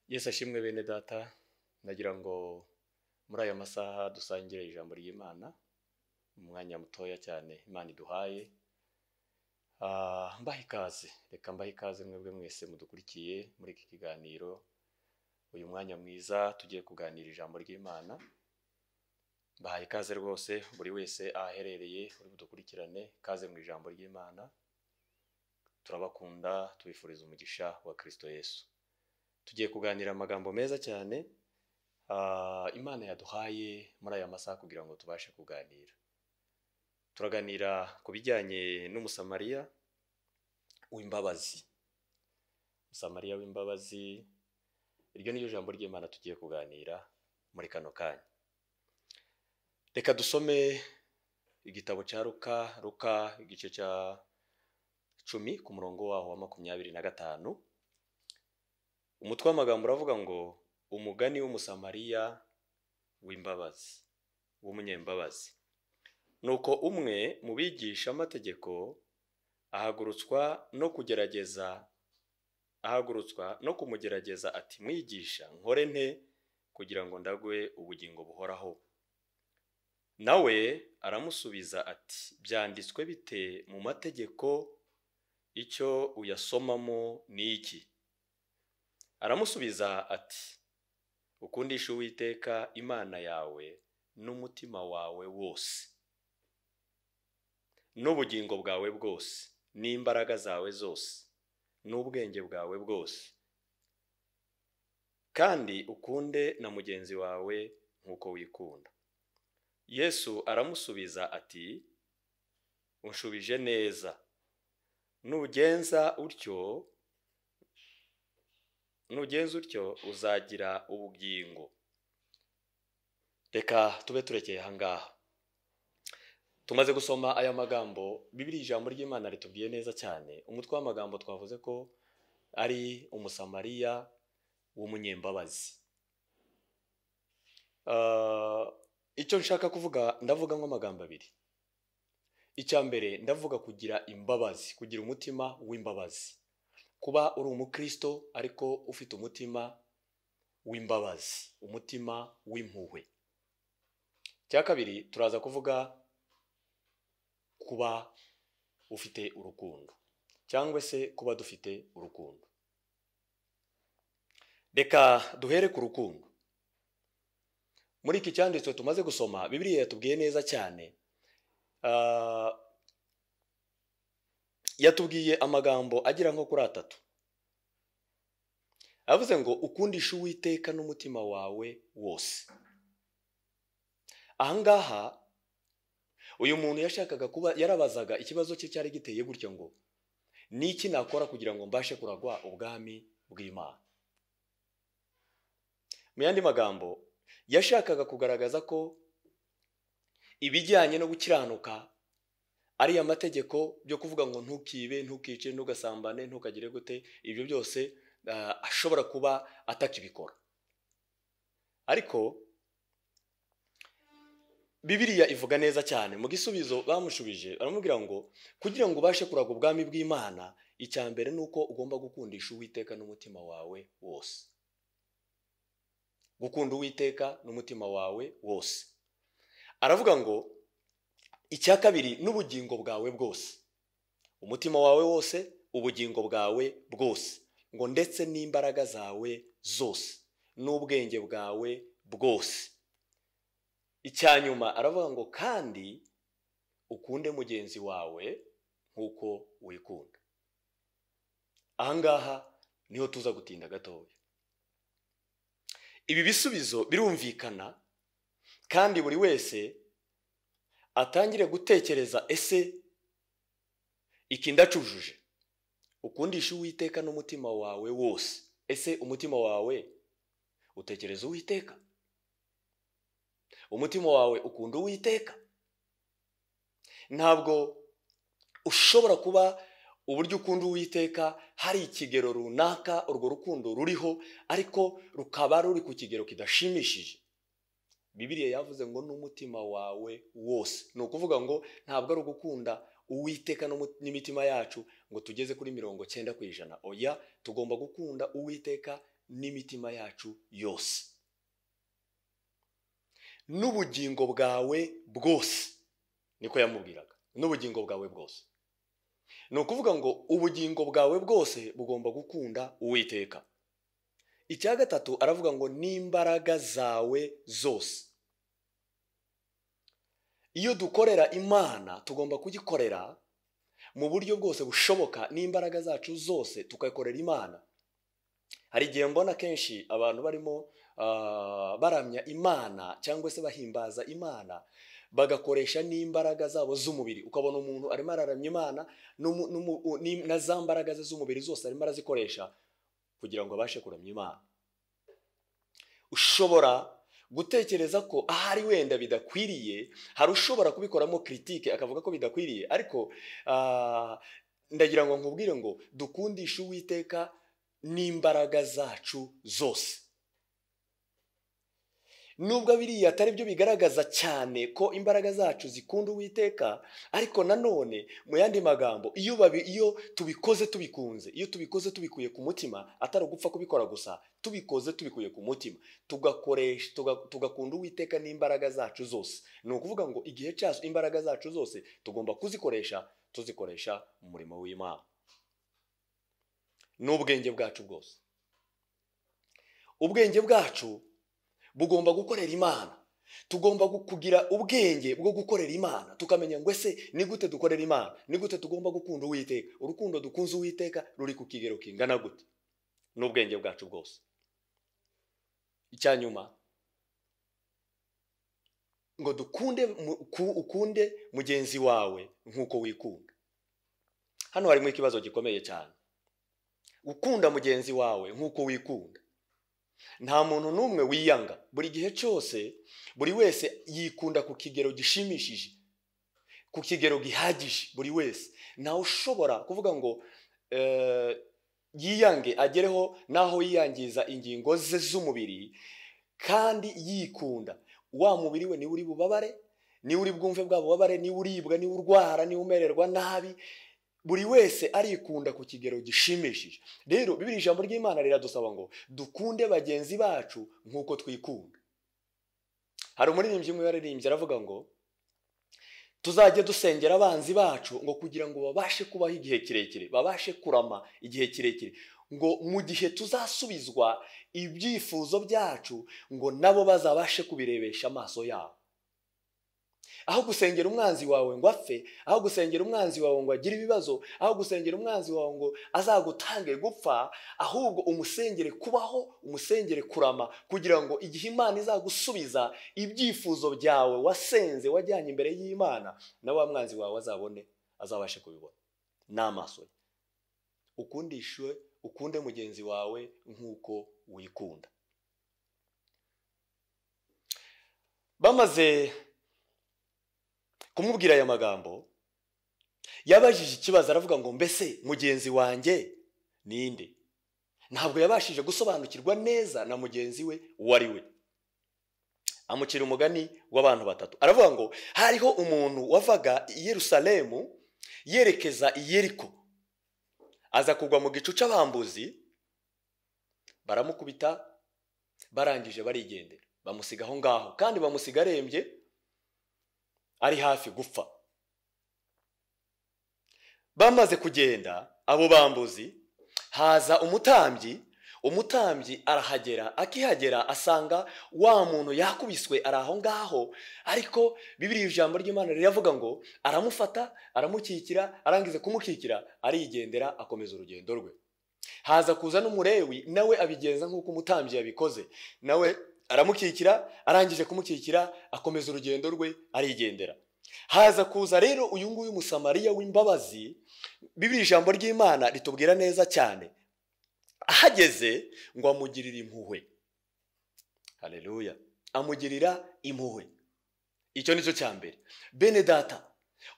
Yesu ashimwe bene data, nagira ngo muri aya masaha dusangire ijambo ry'Imana mu mwanya mutoya cyane Imana iduhaye. Mbahe ikaze, reka mbahe ikaze mwebwe mwese mudukurikiye muri iki kiganiro. Uyu mwanya mwiza tugiye kuganira ijambo ry'Imana. Mbahe ikaze rwose buri wese aherereye uri budukurikirane, kaze mu ijambo ry'Imana. Turabakunda, tubifuriza umugisha wa Kristo Yesu. Tugiye kuganira amagambo meza cyane Imana yaduhaye muri aya masaha kugira ngo tubashe kuganira. Turaganira ku bijyanye n'umusamariya w'imbabazi. Umusamariya w'imbabazi, iryo ni ryo jambo ry'Imana tugiye kuganira muri kano kanya. Reka dusome igitabo cya Luka igice cya 10 ku murongo waho wa 25. Umutwe w'amagambo uravuga ngo umugani w'umusamariya w'imbabazi, w'umunyembabazi. Nuko umwe mu bigisha amategeko ahagurutswa no kumugerageza ati, mwigisha, nkore nte kugira ngo ndagwe ubugingo buhoraho? Nawe aramusubiza ati, byanditswe bite mu mategeko? Icyo uyasomamo ni iki? Aramusubiza ati, ukundisha Uwiteka Imana yawe n'umutima wawe wose, n'ubugingo bwawe bwose, n'imbaraga zawe zose, n'ubwenge bwawe bwose, kandi ukunde na mugenzi wawe nk'uko wikunda. Yesu aramusubiza ati, unshubije neza. Nugenza utyo uzagira ubugingo. Reka tube turekeye ahangaha. Tumaze gusoma aya magambo, Bibiliya ijambo ry'Imana ritubwiye neza cyane. Umutwe w'amagambo twavuze ko ari umusamariya w'umunyembabazi. Icyo nshaka kuvuga, ndavuga nk'amagambo abiri. Icya mbere, ndavuga kugira imbabazi, kugira umutima w'imbabazi. Kuba uri umukristo ariko ufite umutima w'imbabazi, umutima w'impuhwe. Cya kabiri, turaza kuvuga kuba ufite urukundo, cyangwa se kuba dufite urukundo. Reka duhere ku rukundo. Muri iki cyanditswe tumaze gusoma, Bibiliya yatubwiye neza cyane. Yatubwiye amagambo agira nko kuri 3. Avuze ngo ukundisha Uwiteka n'umutima wawe wose. Ahangaha uyu muntu yashakaga kuba, yarabazaga ikibazo cye cyari giteye gutyo ngo, niki nakora kugira ngo mbashe kuragwa ubwami bw'Imana? Mu yandi magambo, yashakaga kugaragaza ko ibijyanye no gukiranuka ari amategeko byo kuvuga ngo ntukibe, ntukice, ntugasambane, ntukagire gute, ibyo byose ashobora kuba atakibikora. Ariko Bibiliya ivuga neza cyane. Mu gisubizo bamushubije baramubwira ngo kugira ngo ubashe kuragwa ubwami bw'Imana, icya mbere nuko ugomba gukundisha Uwiteka n'umutima wawe wose. Gukunda Uwiteka n'umutima wawe wose. Aravuga ngo icya kabiri, n'ubugingo bwawe bwose. Umutima wawe wose, ubugingo bwawe bwose, ngo ndetse n'imbaraga zawe zose, n'ubwenge bwawe bwose. Icyanyuma aravuga ngo kandi ukunde mugenzi wawe nk'uko wikunda. Ahangaha niho tuza gutinda gatoya. Ibi bisubizo birumvikana, kandi buri wese atangire gutekereza, ese iki ndacujuje? Ukundisha Uwiteka n'umutima wawe wose. Ese umutima wawe utekereza Uwiteka? Umutima wawe ukunda Uwiteka? Ntabwo ushobora kuba uburyo ukunda Uwiteka hari ikigero runaka urwo rukundo ruriho, ariko rukaba ruri ku kigero kidashimishije. Bibiliya yavuze ngo n'umutima wawe wose. Ni ukuvuga ngo ntabwo ari ugukunda Uwiteka n'imitima yacu ngo tugeze kuri 90%. Oya, tugomba gukunda Uwiteka n'imitima yacu yose n'ubugingo bwawe bwose. Niko yamubwiraga, n'ubugingo bwawe bwose. Ni ukuvuga ngo ubugingo bwawe bwose bugomba gukunda Uwiteka. Icya gatatu aravuga ngo n'imbaraga zawe zose. Iyo dukorera Imana tugomba kugikorera mu buryo bwose bushoboka, n'imbaraga zacu zose tukayikorera Imana. Hari igihe mbona kenshi abantu barimo baramya Imana cyangwa se bahimbaza Imana bagakoresha n'imbaraga zabo z'umubiri. Ukabona umuntu arimo araramya Imana na za mbaraga ze z'umubiri zose arimo arazikoresha kugira ngo abashe kuramya Imana. Ushobora gutekereza ko ahari wenda bidakwiriye, hari ushobora kubikoramo critique akavuga ko bidakwiriye, ariko ndagira ngo nkubwire ngo dukundishe Uwiteka n'imbaraga zacu zose. Nubwo biriya atari byo bigaragaza cyane ko imbaraga zacu zikunda Uwiteka, ariko nanone mu yandi magambo iyo tubikoze tubikunze, iyo tubikoze tubikuye ku mutima, atari ugupfa kubikora gusa, tubikoze tubikuye ku mutima, tugakunda Uwiteka n'imbaraga zacu zose, ni ukuvuga ngo igihe cyacu imbaraga zacu zose tugomba tuzikoresha mu murimo w'Imana n'ubwenge bwacu bwose. Ubwenge bwacu bugomba gukorera Imana. Tugomba kugira ubwenge bwo gukorera Imana, tukamenya ngo ese ni gute dukorera Imana, ni gute tugomba gukunda Uwiteka. Urukundo dukunze Uwiteka ruri ku kigero kingana gute? N'ubwenge bwacu bwose. Icyanyuma ngo ukunde mugenzi wawe nk'uko wikunda. Hano harimo ikibazo gikomeye cyane. Gukunda mugenzi wawe nk'uko wikunda. Nta muntu n'umwe wiyanga. Buri gihe cyose buri wese yikunda ku kigero gishimishije, ku kigero gihagije. Buri wese ntawe ushobora kuvuga ngo yiyange agereho naho yiyangiza ingingo ze z'umubiri kandi yikunda. Wa mubiri we ni uri bubabare, ni uri bwumve bwa bubabare, ni uribwa, ni urwara, ni umererwa nabi. Buri wese arikunda ku kigero gishimishije. Rero Bibiliya ijambo ry'Imana riradusaba ngo dukunde bagenzi bacu nk'uko twikunda. Hari umuririmbyi umwe yaririmbye aravuga ngo tuzajye dusengera abanzi bacu ngo kugira ngo babashe kubaho igihe kirekire, babashe kurama igihe kirekire, ngo mu gihe tuzasubizwa ibyifuzo byacu ngo nabo bazabashe kubirebesha amaso yabo. Aho gusengera umwanzi wawe ngo apfe, aho gusengera umwanzi wawe ngo agire ibibazo, aho gusengera umwanzi wawe ngo azagutange gupfa, ahubwo umusengere kubaho, umusengere kurama, kugira ngo igihe Imana izagusubiza ibyifuzo byawe wasenze wajyanye imbere y'Imana, na wa mwanzi wawe azabashe kubibona n'amaso ye. Ukunde mugenzi wawe nk'uko wikunda. Bamaze kumubwira aya magambo, yabajije ikibazo aravuga ngo mbese mugenzi wanjye ninde? Ntabwo yabashije gusobanukirwa neza na mugenzi we uwo ari we. Amucira umugani w'abantu batatu. Aravuga ngo hariho umuntu wavaga i Yerusalemu yerekeza i Yeriko, aza kugwa mu gicu cy'abambuzi, baramukubita, barangije barigendera, bamusiga aho ngaho, kandi bamusiga arembye, ari hafi gupfa. Bamaze kugenda abo bambuzi, haza umutambyi arahagera. Akihagera asanga wa muntu yakubiswe ari aho ngaho, ariko Bibiliya ijambo ry'Imana riravuga ngo aramufata, aramukikira, arangize kumukikira arigendera, akomeza urugendo rwe. Haza kuza n'umurewi, nawe abigenza nk'uko umutambyi yabikoze, nawe aramukikira, arangije kumukikira akomeza urugendo rwe arigendera. Haza kuza rero uyu nguyu Musamariya w'imbabazi. Bibiliya ijambo ry'Imana ritubwira neza cyane, ahageze ngo amugirire impuhwe. Haleluya! Amugirira impuhwe. Icyo nicyo cya mbere. Bene data,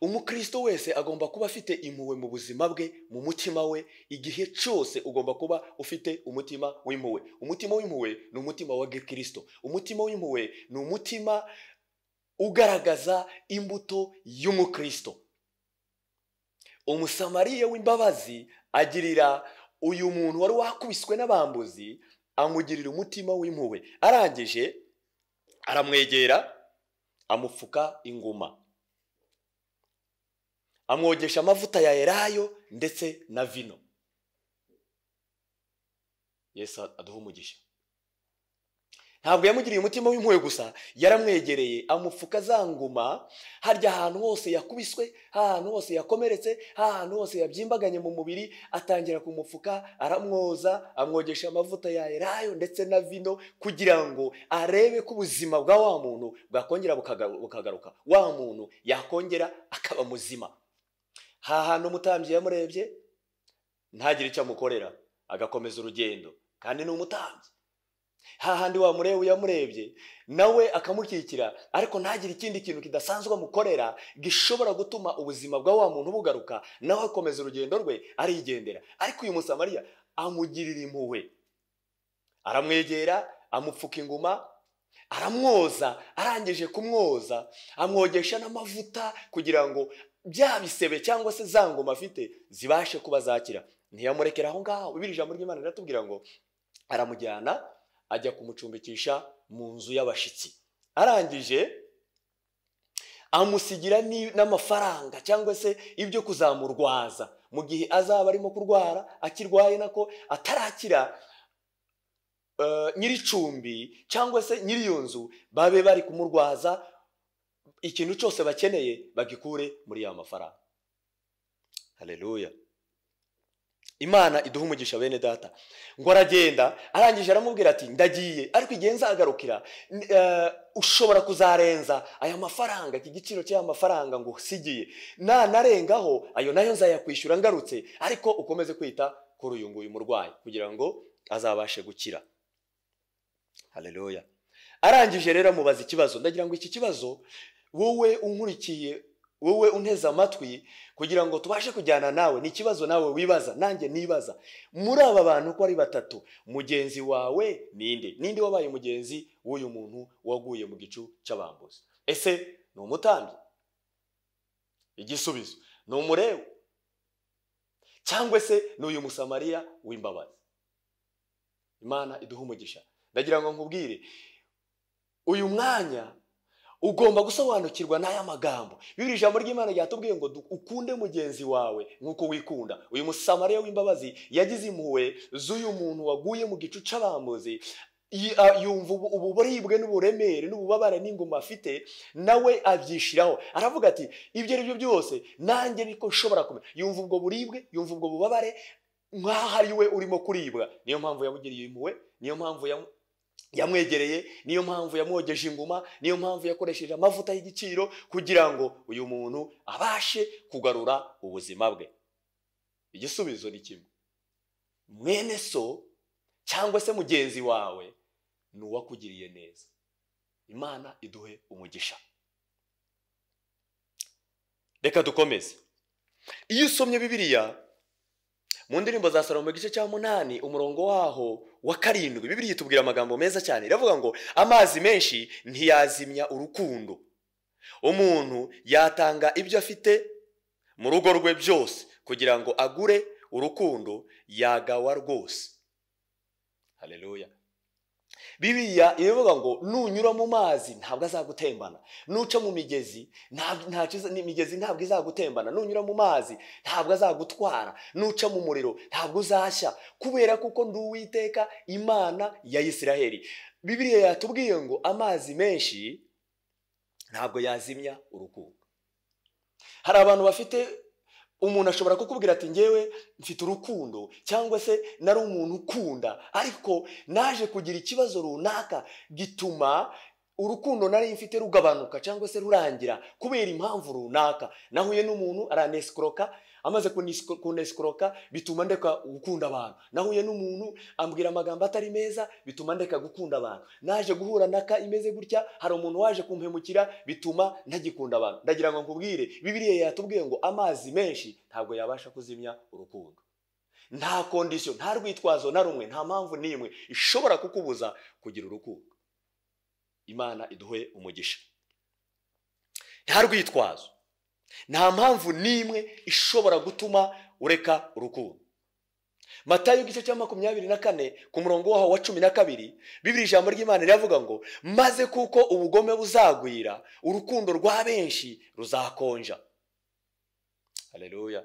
umukristo wese agomba kuba afite impuhwe mu buzima bwe, mu mutima we. Igihe cyose ugomba kuba ufite umutima w'impuhwe. Umutima w'impuhwe ni umutima wa Kristo. Umutima w'impuhwe ni umutima ugaragaza imbuto y'umukristo. Umusamariya w'imbabazi agirira uyu muntu wari wakubiswe n'abambuzi, amugirira umutima w'impuhwe, arangije aramwegera amupfuka inguma, amwogesha amavuta ya elayo ndetse na vino. Yesu aduha umugisha. Ntabwo yamugiriye umutima w'impuhwe gusa, yaramwegereye amupfuka za nguma, harya ahantu hose yakubiswe, ahantu hose yakomeretse, ahantu hose yabyimbaganye mu mubiri, atangira kumupfuka, aramwoza, amwogesha amavuta ya elayo ndetse na vino, kugira ngo arebe ko ubuzima bwa wa muntu bwakongera bukagaruka, wa muntu yakongera akaba muzima. Hantu umutambyi yamurebye ntagire icyo amukorera, agakomeza urugendo, kandi ni umutambyi. Hahandi wa murewe yamurebye nawe akamukikira, ariko ntagire ikindi kintu kidasanzwe amukorera gishobora gutuma ubuzima bwa wa muntu bugaruka, nawe akomeza urugendo rwe arigendera. Ariko uyu Musamariya amugirira impuhwe, aramwegera, amupfuka inguma, aramwoza, arangije kumwoza amwogesha n'amavuta kugira ngo bya bisebe cyangwa se za ngoma afite zibashe kuba zakira. Ntiyamurekera aho ngaho. Bibiliya ijambo ry'Imana riratubwira ngo aramujyana ajya kumucumbikisha mu nzu y'abashitsi, arangije amusigira n'amafaranga cyangwa se ibyo kuzamurwaza mu gihe azaba arimo kurwara, akirwaye nako atarakira. Nyiricumbi cyangwa se nyiri iyo nzu babe bari kumurwaza, ikintu cyose bakeneye bagikure muri ya mafaranga. Haleluya. Imana iduha umugisha bene data. Ngo aragenda, arangije aramubwira ati ndagiye, ariko igihe nzagarukira ushobora kuzarenza aya mafaranga, iki giciro cy'aya mafaranga ngo usigiye, narengaho ayo nayo nzayakwishyura ngarutse, ariko ukomeze kwita kuri uyu nguyu murwayi kugira ngo azabashe gukira. Haleluya. Arangije rero amubaza ikibazo. Ndagira ngo iki kibazo wowe unkurikiye, wowe unteze amatwi, kugira ngo tubashe kujyana nawe, ni ikibazo nawe wibaza, nanjye nibaza. Muri aba bantu uko ari batatu, mugenzi wawe ninde? Ninde wabaye mugenzi w'uyu muntu waguye mu gicu cy'abambuzi? Ese ni umutambyi? Igisubizo ni umurewe, cyangwa se ni uyu Musamariya w'imbabazi? Imana iduha umugisha. Ndagira ngo nkubwire, uyu mwanya ugomba gusobanukirwa n'aya magambo. Bibiliya ijambo ry'Imana ryatubwiye ngo ukunde mugenzi wawe nk'uko wikunda. Uyu Musamariya w'imbabazi yagize impuhwe z'uyu muntu waguye mu gicu c'abambuzi, yumva uburibwe n'uburemere n'ububabare n'inguma afite, nawe abyishiraho, aravuga ati ibyo ari byo byose nanjye niko nshobora kumenya. Yumva ubwo buribwe, yumva ubwo bubabare nk'aho ari we urimo kuribwa. Niyo mpamvu yamugiriye impuhwe, niyo mpamvu yamwegereye, niyo mpamvu yamwogeje inguma, niyo mpamvu yakoresheje amavuta y'igiciro kugira ngo uyu muntu abashe kugarura ubuzima bwe. Igisubizo ni kimwe: mwene so cyangwa se mugenzi wawe ni uwakugiriye neza. Imana iduhe umugisha. Reka dukomeze. Iyo usomye Bibiliya mu ndirimbo za Salomo igice cya 8 umurongo waho wa 7, Bibiliya itubwira amagambo meza cyane. Iravuga ngo amazi menshi ntiyazimya urukundo, umuntu yatanga ibyo afite mu rugo rwe byose kugira ngo agure urukundo yagawa rwose. Haleluya. Bibiliya iravuga ngo nunyura mu mazi ntabwo azagutembana, nuca mu migezi imigezi ntabwo izagutembana, nunyura mu mazi ntabwo azagutwara, nuca mu muriro ntabwo uzashya, kubera kuko ndi Uwiteka Imana ya Isiraheli. Bibiliya yatubwiye ngo amazi menshi ntabwo yazimya urukundo. Hari abantu bafite, umuntu ashobora kukubwira ati ngewe mfite urukundo, cyangwa se nari umuntu ukunda, ariko naje kugira ikibazo runaka gituma urukundo nari mfite rugabanuka cyangwa se rurangira kubera impamvu runaka. Nahuye n'umuntu aranescroka, amaze kunescroka bituma ndeka gukunda abantu. Nahuye n'umuntu ambwira amagambo atari meza bituma ndeka gukunda abantu. Naje guhura naka imeze gutya, hari umuntu waje kumpemukira bituma ntagikunda abantu. Ndagira ngo nkubwire, Bibiliya yatubwiye ngo amazi menshi ntabwo yabasha kuzimya urukundo. Nta condition, nta rwitwazo na rumwe, nta mpamvu n'imwe ishobora kukubuza kugira urukundo. Imana iduhe umugisha. Nta rwitwazo, nta mpamvu n'imwe ishobora gutuma ureka urukundo. Matayo igice cya 24 ku murongo waho wa 12, Bibiliya ijambo ry'Imana riravuga ngo maze kuko ubugome buzagwira urukundo rwa benshi ruzakonja. Haleluya.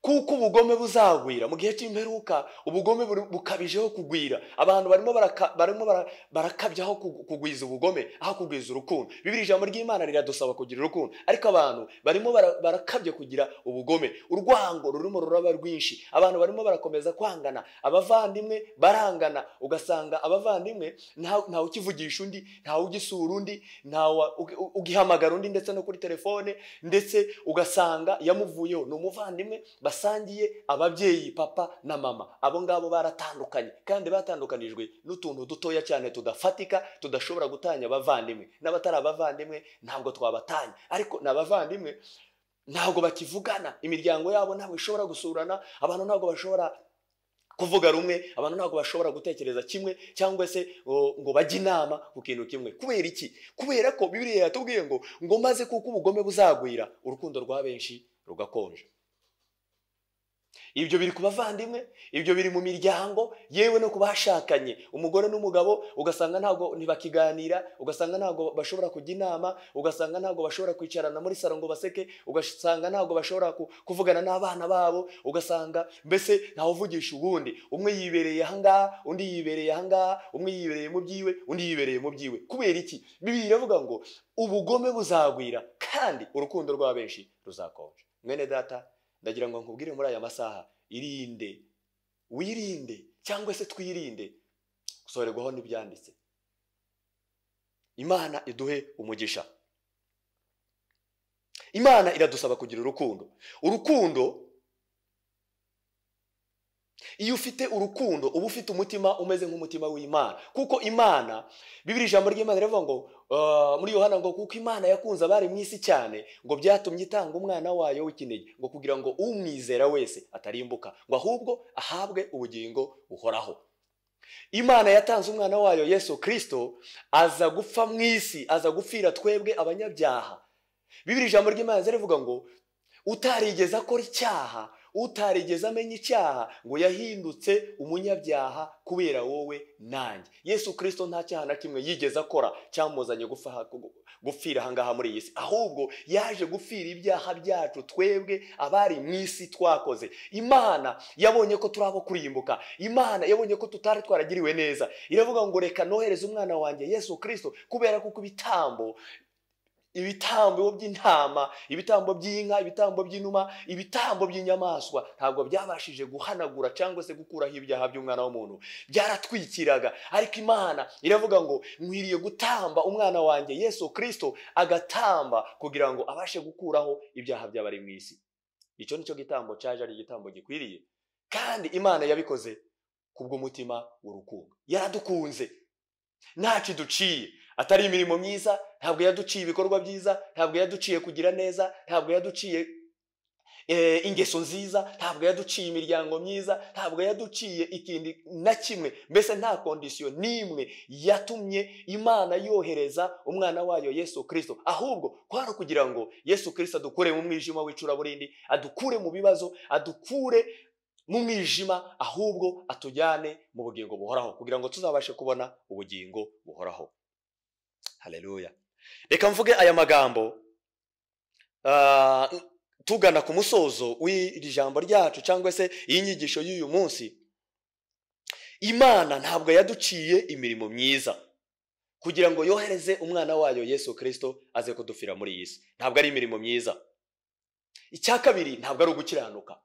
Kuko ubugome buzagwira mu gihe cy'imperuka, ubugome bukabijeho kugwira, abantu barimo barakabyaho kugwiza ubugome aho kugwiza urukundo. Bibiliya ijambo ry'Imana riradusaba kugira urukundo, ariko abantu barimo barakabye kugira ubugome. Urwango rurimo ruraba rwinshi, abantu barimo barakomeza kwangana, abavandimwe barangana, ugasanga abavandimwe nta ukivugisha undi, nta ugisura undi, nta ugihamagara undi ndetse no kuri telefone, ndetse ugasanga yamuvuyeho n'umuvandimwe basangiye ababyeyi papa na mama. Abo ngabo baratandukanye, kandi batandukanijwe n'utuntu dutoya cyane tudafatika, tudashobora gutanya abavandimwe. N'abatari abavandimwe ntabwo twabatanya, ariko n'abavandimwe ntabwo bakivugana, imiryango yabo ntabwo ishobora gusurana, abantu ntabwo bashobora kuvuga rumwe, abantu ntabwo bashobora gutekereza kimwe, cyangwa se ngo bajye inama ku kintu kimwe. Kubera iki? Kubera ko Bibiliya yatubwiye ngo maze kuko ubugome buzagwira urukundo rwa benshi rugakonja. Ibyo biri ku bavandimwe, ibyo biri mu miryango, yewe no kubashakanye, umugore n'umugabo ugasanga ntabwo ntibakiganira, ugasanga ntabwo bashobora kujya inama, ugasanga ntabwo bashobora kwicarana muri salo ngo baseke, ugasanga ntabwo bashobora kuvugana n'abana babo, ugasanga mbese ntawe uvugisha ubundi, umwe yibereye ahangaha, undi yibereye ahangaha, umwe yibereye mu byiwe, undi yibereye mu byiwe. Kubera iki? Bibiliya iravuga ngo ubugome buzagwira kandi urukundo rwa benshi ruzakonja. Mwene data, ndagira ngo nkubwire muri aya masaha, wirinde cyangwa se twirinde gusorerwaho n'ibyanditse. Imana iduhe umugisha. Imana iradusaba kugira urukundo. Iyo ufite urukundo uba ufite umutima umeze nk'umutima w'Imana, kuko Imana, Bibiliya ijambo ry'Imana rivuga ngo muri Yohana ngo kuko Imana yakunze abari mu isi cyane ngo byatumye itanga umwana wayo w'ikinege, ngo kugira ngo umwizera wese atarimbuka, ngo ahubwo ahabwe ubugingo buhoraho. Imana yatanze umwana wayo Yesu Kristo aza gupfa mu isi, aza gupfira twebwe abanyabyaha. Bibiliya ijambo ry'Imana rivuga ngo utarigeze akora icyaha, utarigeze amenya icyaha, ngo yahindutse umunyabyaha kubera wowe nanjye. Yesu Kristo nta cyaha na kimwe yigeze akora cyamuzanye gupfira ahangaha muri iyi si, ahubwo yaje gupfira ibyaha byacu twebwe abari mu isi twakoze. Imana yabonye ko turabo kurimbuka, Imana yabonye ko tutari twaragiriwe neza, iravuga ngo reka nohereze umwana wanjye Yesu Kristo, kubera kuko ibitambo by'intama, ibitambo by'inka, ibitambo by'inuma, ibitambo by'inyamaswa ntabwo byabashije guhanagura cyangwa se gukuraho ibyaha by'umwana w'umuntu, byaratwikiraga. Ariko Imana iravuga ngo nkwiriye gutamba umwana wanjye Yesu Kristo, agatamba kugira ngo abashe gukuraho ibyaha by'abari mu isi. Icyo nicyo gitambo cyaje ari igitambo gikwiriye, kandi Imana yabikoze kubw'umutima w'urukundo. Yaradukunze ntacyo duciye, atari imirimo myiza, ntabwo yaduciye ibikorwa byiza, ntabwo yaduciye kugira neza, ntabwo yaduciye ingeso nziza, ntabwo yaduciye imiryango myiza, ntabwo yaduciye ikindi na kimwe. Mbese nta kondisiyo n'imwe yatumye Imana yohereza umwana wayo Yesu Kristo, ahubwo kwari kugira ngo Yesu Kristo adukure mu mwijima w'icuraburindi, adukure mu bibazo, adukure mu mwijima, ahubwo atujyane mu bugingo buhoraho, kugira ngo tuzabashe kubona ubugingo buhoraho. Haleluya. Reka mvuge aya magambo tugana ku musozo w'iri jambo ryacu cyangwa se iyi nyigisho y'uyu munsi. Imana ntabwo yaduciye imirimo myiza kugira ngo yohereze umwana wayo Yesu Kristo aze kudufira muri iyi si. Ntabwo ari imirimo myiza. Icya kabiri, ntabwo ari ugukiranuka.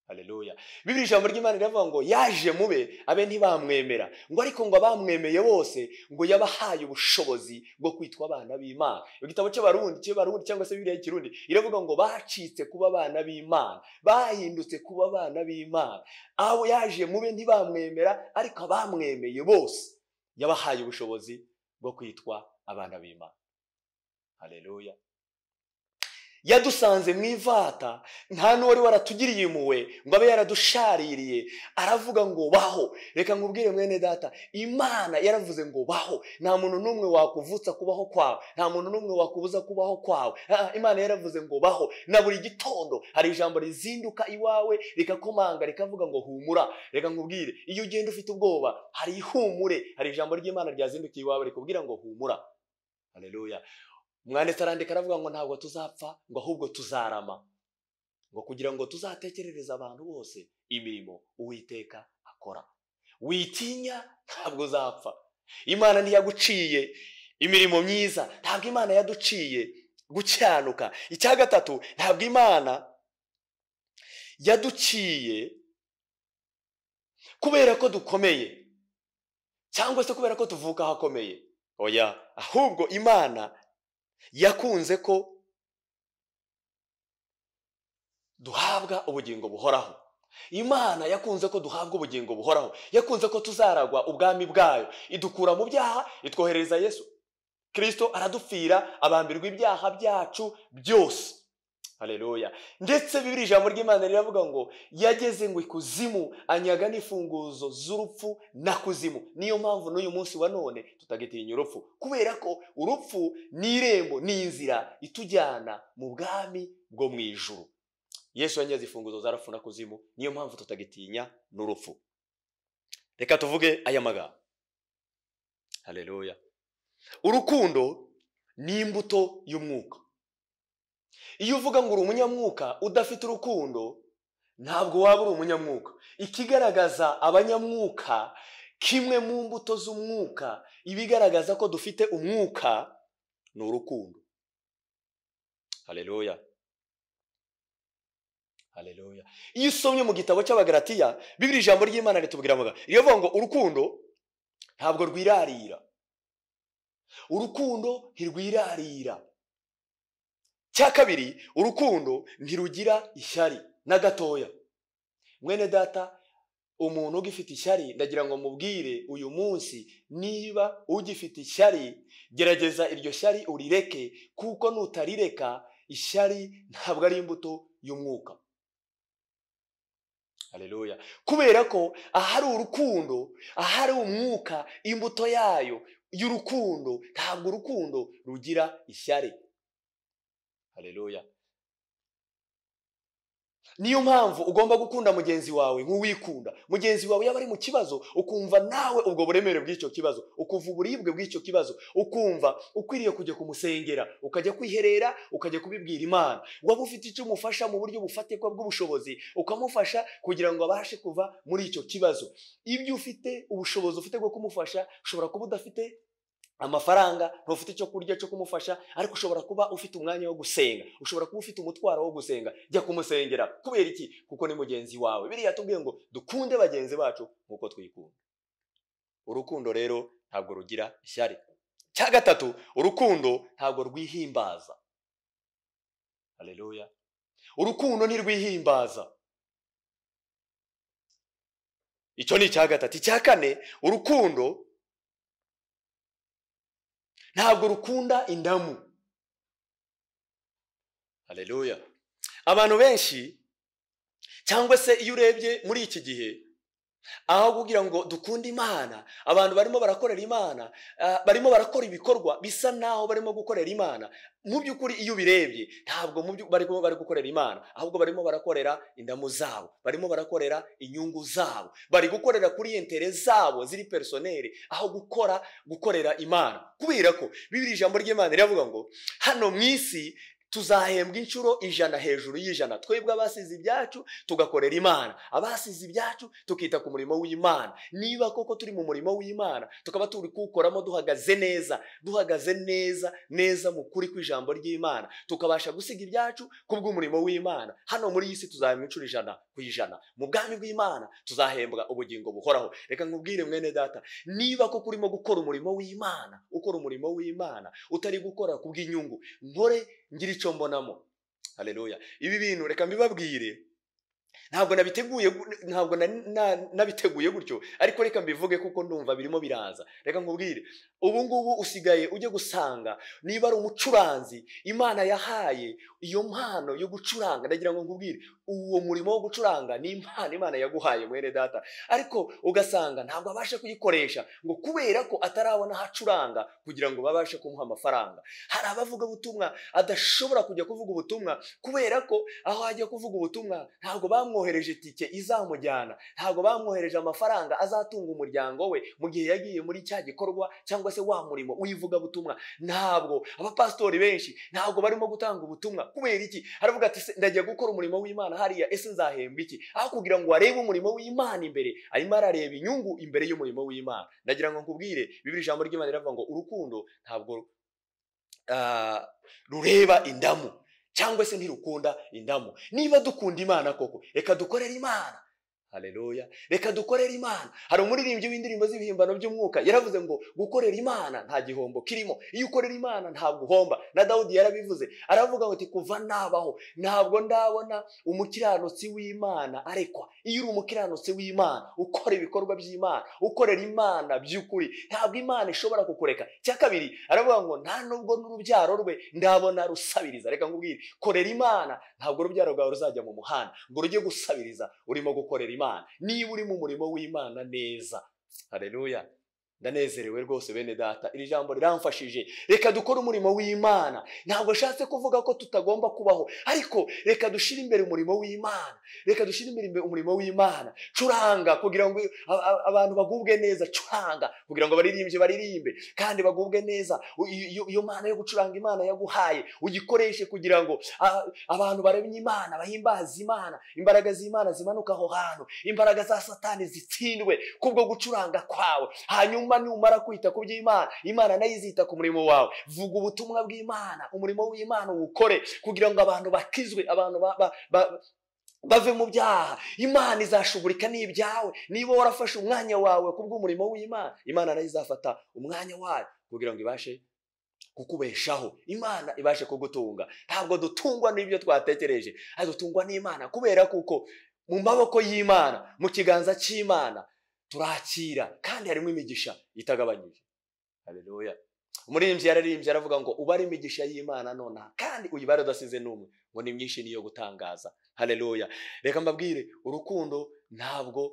Haleluya. Bibiliya ijambo ry'Imana riravuga ngo yaje mube abe ntibamwemera, ngo ariko ngo abamwemeye bose ngo yabahaye ubushobozi bwo kwitwa abana b'Imana. Igitabo cy'Abarundi cyangwa se Bibiliya y'Ikirundi iravuga ngo bacitse kuba abana b'Imana, bahindutse kuba abana b'Imana. Abo yaje mube ntibamwemera, ariko abamwemeye bose yabahaye ubushobozi bwo kwitwa abana b'Imana. Haleluya. yadusanze mu ivata, nta n'uwari waratugiriye impuhwe ngo abe yaradushaririye, aravuga ngo baho. Reka nkubwire mwene data, Imana yaravuze ngo baho. Nta muntu n'umwe wakuvutsa kubaho kwawe, nta muntu n'umwe wakubuza kubaho kwawe. Imana yaravuze ngo baho. Na buri gitondo hari ijambo rizinduka iwawe rikakomanga rikavuga ngo humura. Reka nkubwire, iyo ugenda ufite ubwoba, hari ihumure, hari ijambo ry'Imana ryazindukiye iwawe rikubwira ngo humura. Haleluya. Umwanditsi arandika aravuga ngo ntabwo tuzapfa, ngo ahubwo tuzarama, ngo kugira ngo tuzatekerereze abantu bose imirimo Uwiteka akora. Witinya, ntabwo uzapfa. Imana ntiyaguciye imirimo myiza, ntabwo Imana yaduciye gukiranuka. Icya gatatu, ntabwo Imana yaduciye kubera ko dukomeye cyangwa se kubera ko tuvuka hakomeye. Oya, ahubwo Imana yakunze ko duhabwa ubugingo buhoraho. Imana yakunze ko duhabwa ubugingo buhoraho, yakunze ko tuzaragwa ubwami bwayo, idukura mu byaha, itwohereza Yesu Kristo aradupfira, abambirwa ibyaha byacu byose. Haleluya. Ndetse Bibiliya ijambo ry'Imana riravuga ngo yageze ngo ikuzimu, anyaga n'ifunguzo z'urupfu na kuzimu. Niyo mpamvu n'uyu munsi wa none tutagitinya urupfu, kubera ko urupfu ni irembo, ni inzira itujyana mu bwami bwo mu ijuru. Yesu yanyeze ifunguzo za rupfu na kuzimu, niyo mpamvu tutagitinya n'urupfu. Reka tuvuge aya magambo. Haleluya. Urukundo ni imbuto y'umwuka. Iyo uvuga ngo uri umunyamwuka udafite urukundo, ntabwo waba uri umunyamwuka. Ikigaragaza abanyamwuka, kimwe mu mbuto z'umwuka, ibigaragaza ko dufite umwuka, ni urukundo. Haleluya. Haleluya. Iyo usomye mu gitabo cy'Abagalatiya, Bibiliya ijambo ry'Imana ritubwira amagambo, rivuga ngo urukundo ntabwo rwirarira. Urukundo ntirwirarira. Cya kabiri, urukundo ntirugira ishyari na gatoya. Mwene data, umuntu ugifite ishyari, ndagira ngo mubwire uyu munsi, niba ugifite ishyari, gerageza iryo shyari urireke, kuko nutarireka, ishyari ntabwo ari imbuto y'umwuka. Haleluya. Kubera ko ahari urukundo, ahari umwuka, imbuto yayo y'urukundo, ntabwo urukundo rugira ishyari. Haleluya. Niyo mpamvu ugomba gukunda mugenzi wawe nk'uwikunda. Mugenzi wawe yaba ari mu kibazo, ukumva nawe ubwo buremere bw'icyo kibazo, ukumva uburibwe bw'icyo kibazo, ukumva ukwiriye kujya kumusengera, ukajya kwiherera, ukajya kubibwira Imana. Waba ufite icyo umufasha mu buryo bufatika bw'ubushobozi, ukamufasha kugira ngo abashe kuva muri icyo kibazo. Ibyo ufite ubushobozi ufite bwo kumufasha, ushobora kuba udafite amafaranga, ntufite icyo kurya cyo kumufasha, ariko ushobora kuba ufite umwanya wo gusenga, ushobora kuba ufite umutwaro wo gusenga, jya kumusengera. Kubera iki? Kuko ni mugenzi wawe. Bibiliya yatubwiye ngo dukunde bagenzi bacu nk'uko twikunda. Urukundo rero ntabwo rugira ishyari. Cya gatatu, urukundo ntabwo rwihimbaza. Haleluya. Urukundo ntirwihimbaza. Icyo ni icya gatatu. Icya kane, urukundo ntabwo rukunda indamu. Haleluya. Abantu benshi, cyangwa se iyo urebye muri iki gihe, aho kugira ngo dukunde Imana, abantu barimo barakorera Imana, barimo barakora ibikorwa bisa naho barimo gukorera Imana. Mu by'ukuri iyo ubirebye, ntabwo barimo bari gukorera Imana, ahubwo barimo barakorera indamu zabo, barimo barakorera inyungu zabo, bari gukorera kuri intere zabo ziri personnel, aho gukorera Imana. Kubera ko Bibiliya ijambo ry'Imana riravuga ngo hano mu isi tuzahembwa inshuro 100 hejuru y'100. Twebwe abasize ibyacu tugakorera Imana, abasize ibyacu tukita ku murimo w'Imana. Niba koko turi mu murimo w'Imana, tukaba turi kuwukoramo duhagaze neza mu kuri kw'ijambo ry'Imana, tukabasha gusiga ibyacu kubw'umurimo w'Imana, hano muri iyi si tuzahembwa inshuro 100%. Mu bwami bw'Imana tuzahembwa ubugingo buhoraho. Reka nkubwire mwene data, niba koko urimo gukora umurimo w'Imana, utari gukora kubw'inyungu, nkore ngira icyo mbonamo. Haleluya. Ibi bintu reka mbibabwire, ntabwo nabiteguye gutyo, ariko reka mbivuge kuko ndumva birimo biraza. Reka nkubwire, ubu ngubu usigaye ujye gusanga niba ari umucuranzi Imana yahaye iyo mpano yo gucuranga ndagira ngo nkubwire uwo murimo wo gucuranga ni impano Imana yaguhaye mwene data, ariko ugasanga ntabwo abasha kuyikoresha ngo kubera ko atarabona aho acuranga kugira ngo babashe kumuha amafaranga. Hari abavuga ubutumwa adashobora kujya kuvuga ubutumwa kubera ko aho ajya kuvuga ubutumwa ntabwo bamwohereje tike izamujyana, ntabwo bamwohereje amafaranga azatunga umuryango we mu gihe yagiye muri cya gikorwa cyangwa se wa murimo w'ivuga butumwa. Ntabwo abapastori benshi ntabwo barimo gutanga ubutumwa kubera iki? Aravuga ati ndajya gukora umurimo w'Imana hariya, ese nzahembwa iki? Aho kugira ngo arebe umurimo w'Imana imbere, arimo arareba inyungu imbere y'umurimo w'Imana. Ndagira ngo nkubwire Bibiliya ijambo ry'Imana riravuga ngo urukundo ntabwo rureba indamu cyangwa se ntirukunda indamu. Niba dukunda Imana koko reka dukorere Imana. Haleluya, reka dukorere Imana. Hari umuririmbyi w'indirimbo z'ibihimbano by'umwuka yaravuze ngo gukorera Imana nta gihombo kirimo. Iyo ukorera Imana ntabwo uhomba. Na Dawudi yarabivuze, aravuga ngo kuva nabaho ntabwo ndabona umukiranutsi w'Imana arekwa. Iyo uri umukiranutsi w'Imana ukora ibikorwa by'Imana, ukorera Imana by'ukuri, ntabwo Imana ishobora kukureka. Cya kabiri aravuga ngo nta nubwo n'urubyaro rwe ndabona rusabiriza. Reka nkubwire, korera Imana ntabwo urubyaro rwawe ruzajya mu muhanda ngo rujye gusabiriza urimo gukorera Imana. Niba uri mu murimo w'Imana neza, haleluya, ndanezerewe rwose bene data, iri jambo riramfashije. Reka dukore umurimo w'Imana. Ntabwo nshatse kuvuga ko tutagomba kubaho, ariko reka dushire imbere umurimo w'Imana. Reka dushire imbere umurimo w'Imana. Curanga kugira ngo abantu bagubwe neza, curanga kugira ngo baririmbye baririmbe kandi bagubwe neza. Iyo mpano yo gucuranga Imana yaguhaye ugikoreshe kugira ngo abantu baremye Imana, bahimbaze Imana, imbaraga z'Imana zimanuka aho hantu, imbaraga za Satani zitsindwe kubwo gucuranga kwawe. Hanyuma numara kwita ku by'Imana, Imana nayo izita ku murimo wawe. Vuga ubutumwa bw'Imana, umurimo w'Imana ukore kugira ngo abantu bakizwe, abantu bave mu byaha. Imana izashugurika n'ibyawe. Niba warafashe umwanya wawe kubw'umurimo w'Imana, Imana nayo izafata umwanya wayo kugira ngo ibashe kukubeshaho, Imana ibashe kugutunga. Ntabwo dutungwa n'ibyo twatekereje, ahubwo dutungwa n'Imana, kubera kuko mu maboko y'Imana, mu kiganza cy'Imana turakira kandi harimo imigisha itagabanyije. Haleluya. Umuririmbyi yararimbye aravuga ngo ubare imigisha y'Imana none kandi uyibare udasize n'umwe, ngo ni myinshi niyo gutangaza. Haleluya. Reka mbabwire, urukundo ntabwo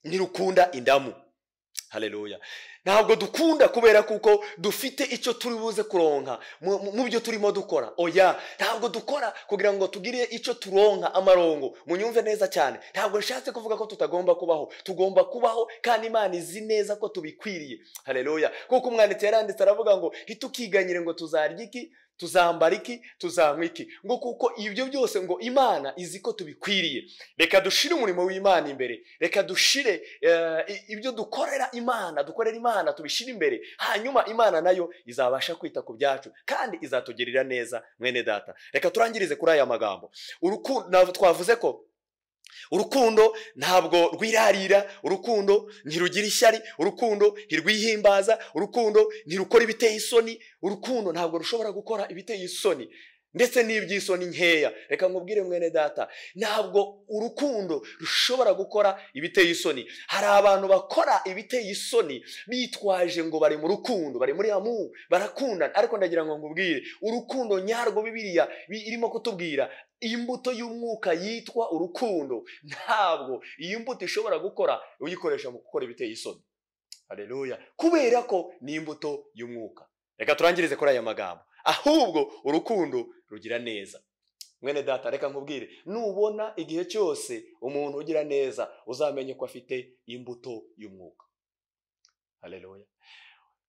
ntirukunda indamu. Haleluya. Ntabwo dukunda kubera kuko dufite icyo turi buze kuronka mu byo turimo dukora. Oya, ntabwo dukora kugira ngo tugire icyo turonka amarongo. Munyumve neza cyane, ntabwo nshatse kuvuga ko tutagomba kubaho. Tugomba kubaho kandi Imana izi neza ko tubikwiriye. Haleluya. Kuko umwanditsi yaranditse aravuga ngo ntitukiganyire ngo tuzarya iki, tuzambara iki, tuzanywa iki, ngo kuko ibyo byose ngo Imana izi ko tubikwiriye. Reka dushire umurimo w'Imana imbere, reka dushire ibyo dukorera Imana, dukorera Imana tubishire imbere, hanyuma Imana nayo izabasha kwita ku byacu kandi izatugirira neza. Mwene data, reka turangirize kuri aya magambo. Urukundo twavuze ko urukundo ntabwo rwirarira, urukundo ntirugira ishyari, urukundo ntirwihimbaza, urukundo ntirukora ibiteye isoni, urukundo ntabwo rushobora gukora ibiteye isoni ndetse n'iby'isoni nkeya. Reka nkubwire mwene data, ntabwo urukundo rushobora gukora ibiteye isoni. Hari abantu bakora ibiteye isoni bitwaje ngo bari mu rukundo, bari muri amu, barakundana, ariko ndagira ngo nkubwire urukundo nyarwo Bibiliya irimo kutubwira imbuto y'umwuka yitwa urukundo. Ntabwo iyi mbuto ishobora gukora uyikoresha mu gukora ibiteye isoni. Haleluya. Kubera ko ni imbuto y'umwuka. Reka turangirize kuri aya magambo. Ahubwo urukundo rugira neza. Mwene data, reka nkubwire, nubona igihe cyose umuntu ugira neza uzamenye ko afite imbuto y'umwuka. Haleluya.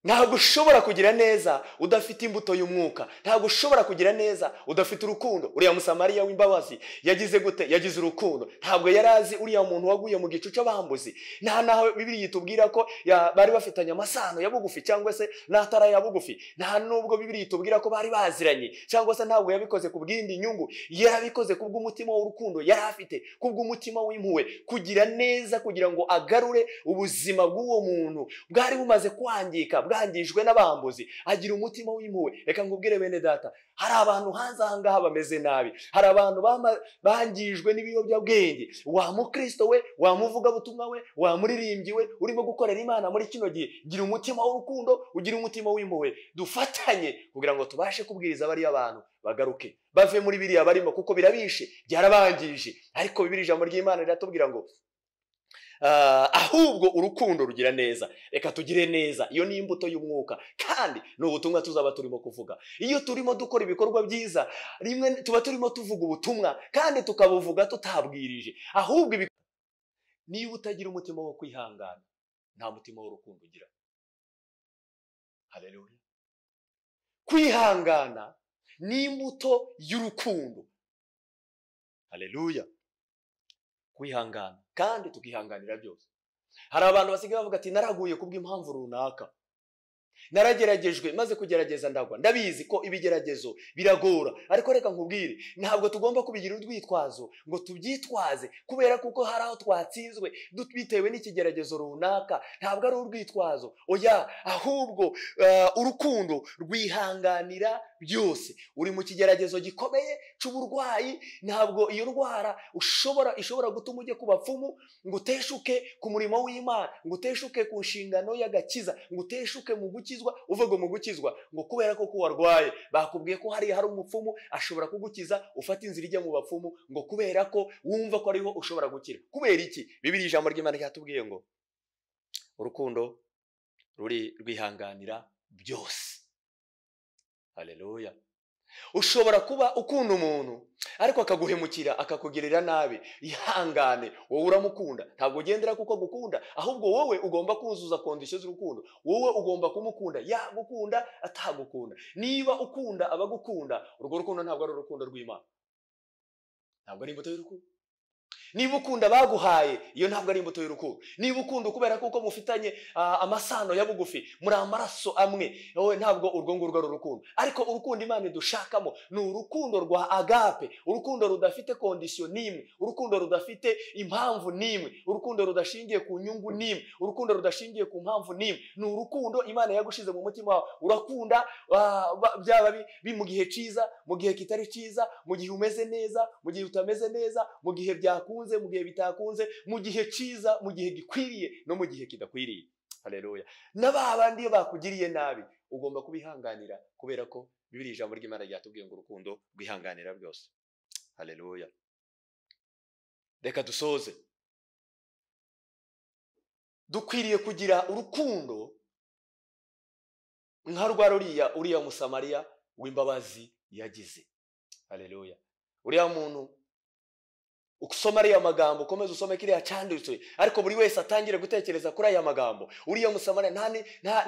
Ntabwo ushobora kugira neza udafite imbuto y'umwuka. Ntabwo ushobora kugira neza udafite urukundo. Uriya Musamariya w'imbabazi yagize gute? Yagize urukundo. Ntabwo yarazi uriya muntu waguye mu gicu cy'abambuzi. Nta naho Bibiliya itubwira ko bari bafitanye amasano ya bugufi cyangwa se n'atara ya bugufi. Nta nubwo Bibiliya itubwira ko bari baziranye, cyangwa se ntabwo yabikoze ku bw'indi nyungu. Yarabikoze kubw'umutima w'urukundo yari afite, kubw'umutima w'impuhwe, kugira neza kugira ngo agarure ubuzima bw'uwo muntu bwari bumaze kwangika, bwangijwe n'abambuzi agira umutima w'impuhwe. Reka nkubwire bene data, hari abantu hanze aha ngaha bameze nabi, hari abantu bangijwe n'ibiyobyabwenge. Wa mukristo we, wa muvugabutumwa we, wa muririmbyi we urimo gukorera Imana muri kino gihe, gira umutima w'urukundo, ugira umutima w'impuhwe, dufatanye kugira ngo tubashe kubwiriza bariya abantu bagaruke bave muri biriya barimo, kuko birabishe, byarabangije. Ariko Bibiliya ijambo ry'Imana riratubwira ngo ahubwo urukundo rugira neza. Reka tugire neza, iyo ni imbuto y'umwuka kandi ni ubutumwa tuzaba turimo kuvuga. Iyo turimo dukora ibikorwa byiza, rimwe tuba turimo tuvuga ubutumwa kandi tukabuvuga tutabwirije. Ahubwo niba utagira umutima wo kwihangana, nta mutima w'urukundo ugira. Haleluya. Kwihangana ni imbuto y'urukundo. Haleluya. Kwihangana kandi tukihanganira byose. Hari abantu basigaye bavuga ati naraguye kubw'impamvu runaka, narageragejwe maze kugerageza ndagwa. Ndabizi ko ibigeragezo biragora, ariko reka nkubwire, ntabwo tugomba kubigira urwitwazo ngo tubyitwaze kubera kuko hari aho twatsinzwe bitewe n'ikigeragezo runaka. Ntabwo ari urwitwazo, oya, ahubwo urukundo rwihanganira byose. Uri mu kigeragezo gikomeye cy'uburwayi, ntabwo iyo ndwara ishobora gutuma ujye ku bapfumu ngo uteshuke ku murimo w'Imana, ngo uteshuke ku nshingano y'agakiza, ngo uteshuke mu gukizwa, uvuga mu gukizwa ngo kubera ko warwaye bakubwiye ko hari umupfumu ashobora kugukiza, ufata inzira ijya mu bapfumu ngo kubera ko wumva ko ariho ushobora gukira. Kubera iki? Bibiliya ijambo ry'Imana ryatubwiye ngo urukundo rwihanganira byose. Haleluya. Ushobora kuba ukunda umuntu ariko akaguhemukira, akakugirira nabi, ihangane, wowe uramukunda. Ntabwo ugendera kuko agukunda, ahubwo wowe ugomba kuzuza kondisiyo z'urukundo. Wowe ugomba kumukunda, yagukunda atagukunda. Niba ukunda abagukunda, urwo rukundo ntabwo ari urukundo rw'Imana, ntabwo ari imbuto y'urukundo. Niba ukunda baguhaye, iyo ntabwo ari imbuto y'urukundo. Niba ukunda kubera kuko mufitanye amasano ya bugufi, muri amaraso amwe, wowe ntabwo urwo ngurwo ari urukundo. Ariko urukundo Imana idushakamo ni urukundo rwa agape, urukundo rudafite kondisiyo n'imwe, urukundo rudafite impamvu n'imwe, urukundo rudashingiye ku nyungu n'imwe, urukundo rudashingiye ku mpamvu n'imwe. Ni urukundo Imana yagushize mu mutima wawe. Urakunda byaba mu gihe cyiza, mu gihe kitari cyiza, mu gihe umeze neza, mu gihe utameze neza, mu gihe byakunze, mu gihe bitakunze, mu gihe cyiza, mu gihe gikwiriye no mu gihe kidakwiriye. Haleluya. N'abandi iyo bakugiriye nabi ugomba kubihanganira, kubera ko Bibiliya ijambo ry'Imana ryatubwiye ngo urukundo rwihanganira byose. Haleluya. Reka dusoze. Dukwiriye kugira urukundo nka rwa uriya Musamariya w'imbabazi yagize. Haleluya. Uriya muntu usoma ariya magambo, ukomeze usome kiriya cyanditswe, ariko buri wese atangire gutekereza kuri aya magambo. Uriya Musamariya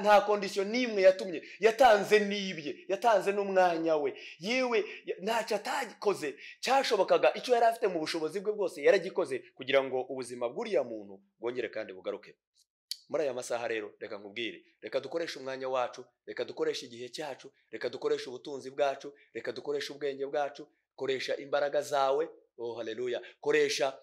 nta kondisiyo n'imwe yatumye, yatanze n'ibye, yatanze n'umwanya we, yewe ntacyo atakoze cyashobokaga. Icyo yari afite mu bushobozi bwe bwose yaragikoze kugira ngo ubuzima bw'uriya muntu bwongere kandi bugaruke. Muri aya masaha rero, reka nkubwire, reka dukoreshe umwanya wacu, reka dukoreshe igihe cyacu, reka dukoreshe ubutunzi bwacu, reka dukoreshe ubwenge bwacu, koresha imbaraga zawe. Oh, haleluya. Koresha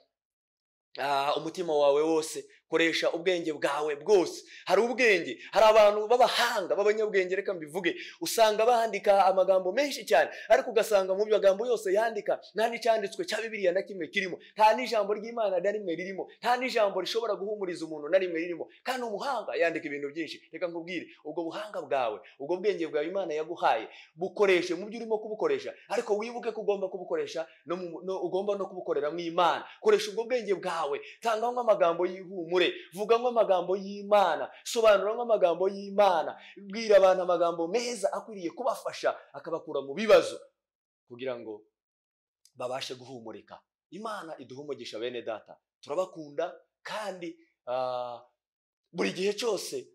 umutima wawe wose, koresha ubwenge bwawe bwose. Hari ubwenge, hari abantu b'abahanga, b'abanyabwenge, reka mbivuge, usanga bandika amagambo menshi cyane, ariko ugasanga mu magambo yose yandika nta n'icyanditswe cya Bibiliya na kimwe kirimo, nta n'ijambo ry'Imana na rimwe ririmo, nta n'ijambo rishobora guhumuriza umuntu na rimwe ririmo. Kandi umuhanga yandika ibintu byinshi. Reka nkubwire, ubwo buhanga bwawe, ubwo bwenge bwawe Imana yaguhaye, bukoreshe mu byo urimo kubukoresha, ariko wibuke ko ugomba kubukoresha ugomba no kubukorera mu Imana. Koresha ubwo bwenge bwawe, tanga nk'amagambo y'ihumure, vuga nk'amagambo y'Imana, sobanura nk'amagambo y'Imana, bwira abantu amagambo meza akwiriye kubafasha, akabakura mu bibazo kugira ngo babashe guhumurika. Imana iduha umugisha bene data, turabakunda kandi buri gihe cyose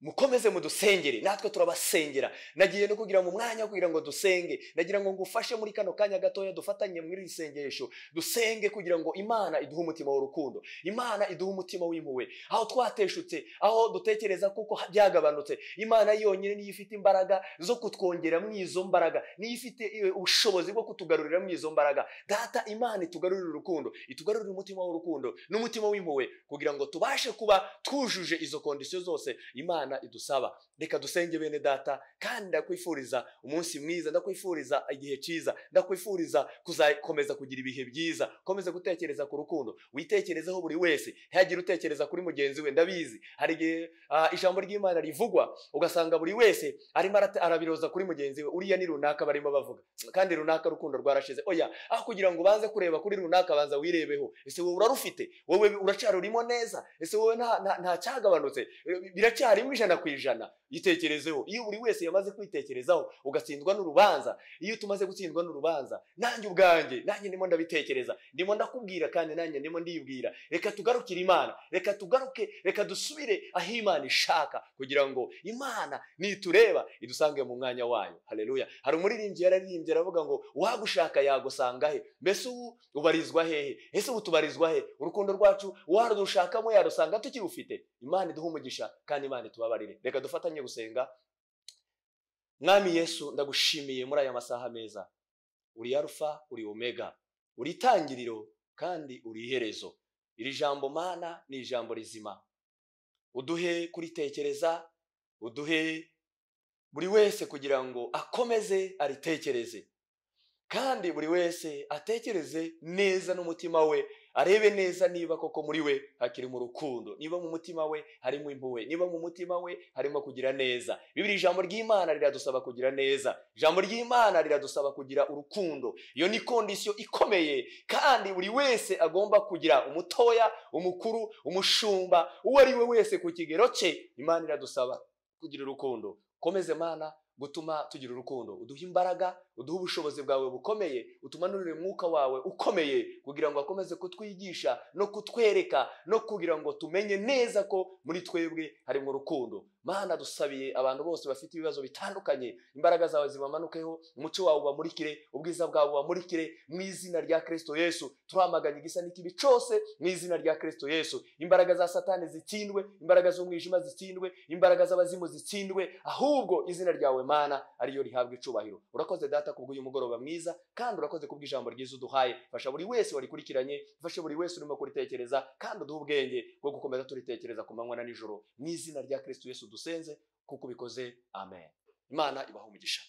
mukomeze mudusengere, natwe turabasengera. Nagiye no kugira mu mwanya kugira ngo dusenge, nagira ngo ngufashe muri kano kanya gatoya dufatanye muri isengesho, dusenge kugira ngo Imana iduhe umutima w'urukundo, Imana iduhe umutima w'impuhwe. Aho twateshutse, aho dutekereza kuko byagabanutse, Imana yonyine niyo ifite imbaraga zo kutwongera mu izo mbaraga, niyo ifite ubushobozi bwo kutugarurira mu izo mbaraga. Data, Imana itugarurira urukundo, itugarurira umutima w'urukundo n'umutima w'impuhwe, kugira ngo tubashe kuba twujuje izo kondisiyo zose Imana Imana idusaba. Reka dusenge bene data, kandi ndakwifuriza umunsi mwiza, ndakwifuriza igihe cyiza, ndakwifuriza kuzakomeza kugira ibihe byiza. Komeza gutekereza ku rukundo, witekerezeho buri wese, ntihagire utekereza kuri mugenzi we. Ndabizi hari igihe ijambo ry'Imana rivugwa ugasanga buri wese arimo arabiroza kuri mugenzi we, uriya ni runaka barimo bavuga, kandi runaka rukundo rwarashize. Oya, aho kugira ngo ubanze kureba kuri runaka, banza wirebeho. Ese wowe urarufite? Wowe uracyarurimo neza? Ese wowe nta cyagabanutse? Biracyarimo 100%. Yitekerezeho. Iyo buri wese yamaze kwitekerezaho ugatsindwa n'urubanza, iyo tumaze gutsindwa n'urubanza, nanjye ubwanjye ndimo ndabitekereza, ndimo ndakubwira, kandi nanjye ndimo ndibwira, reka tugarukire Imana, reka tugaruke, reka dusubire aho Imana ishaka, kugira ngo Imana nitureba idusange mu mwanya wayo. Haleluya. Hari umuririmbyi yararirimbye aravuga ngo uwagushaka yagusanga he? Mbese ubarizwa hehe? Ese utubarizwa he? Urukundo rwacu warudushakamo yarusanga tukirufite? Imana iduhe umugisha, kandi Imana itubabarire. Reka dufatanye gusenga. Mwami Yesu, ndagushimiye muri aya masaha meza. Uri Alpha, uri Omega, uri itangiriro kandi uri iherezo. Iri jambo Mana ni ijambo rizima. Uduhe kuritekereza, uduhe buri wese kugira ngo akomeze aritekereze, kandi buri wese atekereze neza n'umutima we, arebe neza niba koko muri we hakiri mu rukundo, niba mu mutima we harimo impuhwe, niba mu mutima we harimo kugira neza. Bibiri ijambo ry'Imana riradusaba kugira neza, ijambo ry'Imana riradusaba kugira urukundo. Iyo ni kondisiyo ikomeye, kandi buri wese agomba kugira, umutoya, umukuru, umushumba, uwo ari we wese ku kigero cye. Imana iradusaba kugira urukundo. Komeze Mana gutuma tugira urukundo, uduhe imbaraga, uduhe ubushobozi bwawe bukomeye, utumanurire umwuka wawe ukomeye, kugira ngo akomeze kutwigisha no kutwereka, no kugira ngo tumenye neza ko muri twebwe hari mu rukundo. Mana, dusabiye abantu bose bafite ibibazo bitandukanye, imbaraga zawe zibamanukeho, umucyo wawe ubamurikire, ubwiza bwawe ubamurikire, mu izina rya Kristo Yesu. Turamaganye igisa n'ikibi cyose mu izina rya Kristo Yesu. Imbaraga za Satani zitsindwe, imbaraga z'umwijima zitsindwe, imbaraga z'abazimu zitsindwe, ahubwo izina ryawe Mana ariyo rihabwa icubahiro. Urakoze Data kubw'uyu mugoroba mwiza, kandi urakoze kubw'ijambo ryiza uduhaye. Fasha buri wese warikurikiranye, fasha buri wese urimo kuritekereza, kandi uduhe ubwenge bwo gukomeza turitekereza ku manywa na nijoro. Mu izina rya Kristo Yesu dusenze kuko ubikoze, amen. Imana ibahe umugisha.